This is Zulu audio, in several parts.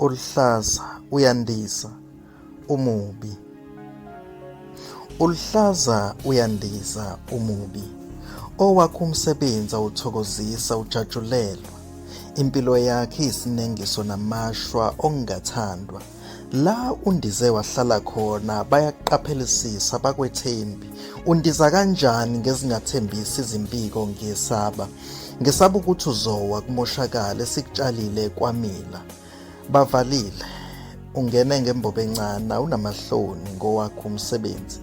Uluhlaza uyandiza umubi. Uluhlaza uyandiza umubi. Owakho umsebenzi awuthokozisa ujatshulelwa. Impilo yakhe isinengiso namashwa ongathandwa. La undize wahlala khona bayaqaphelisisa bakwethembi. Undiza kanjani ngezingathembisi izimpiko ngiyesaba. Ngesaba ukuthi uzowa kumoshakala esikutshalile kwamila. Bavalile ungene ngembobo encane unamahloni ngowakho umsebenzi.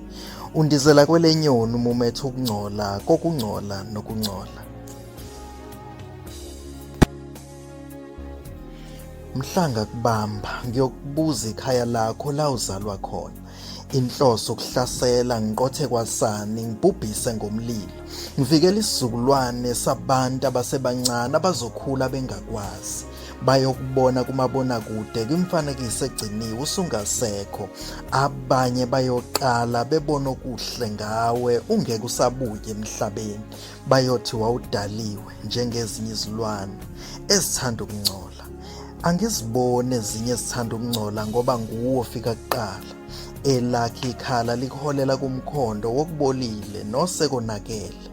Undizela kwelenyoni umumethe ukungcola kokungcola nokungcola. Mhlanga kubamba ngiyokubuza ikhaya lakho la uzalwa khona. Inhloso ukuhlasela ngiqothe kwasani ngibhubhise ngomlilo. Ngivikela isizukulwane sabantu abasebancane abazokhula bengakwazi. Bayokubona kumabonakude kwimfanekiso egciniwe usungasekho. Abanye bayoqala bebona okuhle ngawe ungeke usabuye emhlabeni. Bayothi wawudaliwe njengezinye izilwane ezithanda ukungcola. Angizibone ezinye ezithanda ukungcola ngoba nguwo ofika kuqala. Elakhe ikhala likuholela kumkhondo wokubolile nosekonakele.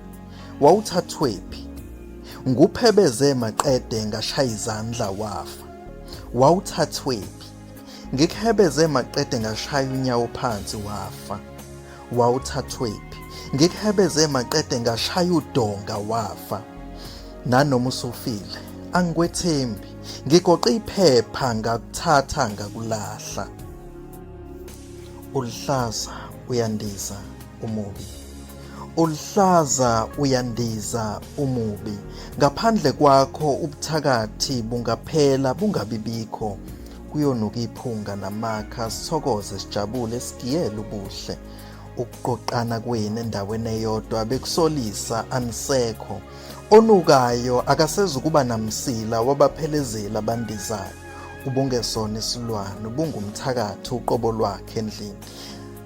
Wawuthathwephi? Nguphebeze maqede ngashaya izandla wafa. Wawuthathwephi? Ngikuhebeze maqede ngashaya unyawo phansi wafa. Wawuthathwephi? Ngikuhebeze maqede ngashaya udonga wafa. Nanoma usufile angikwethembi. Ngigoqe iphepha ngakuthatha ngakulahla. Uluhlaza uyandiza umubi. Uluhlaza uyandiza umubi. Ngaphandle kwakho ubuthakathi bungaphela bungabibikho. Kuyonuka iphunga namakha sithokoze sijabule sigiyele ubuhle. Ukuqoqana kwenu endaweni eyodwa bekusolisa anisekho. Onukayo akasezukuba namsila wabaphelezeli abandizayo. Ubungesona isilwane ubungumthakathi uqobo lwakhe endlini.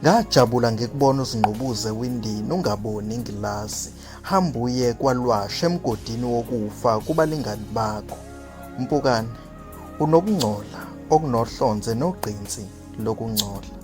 Ngajabula ngikubona uzingqubuze ewindini ungaboni ingilazi. Hamba uye kwalwasha emgodini wokufa kubalingani bakho. Mpukane unokungcola okunohlonze nogqinsi lokungcola.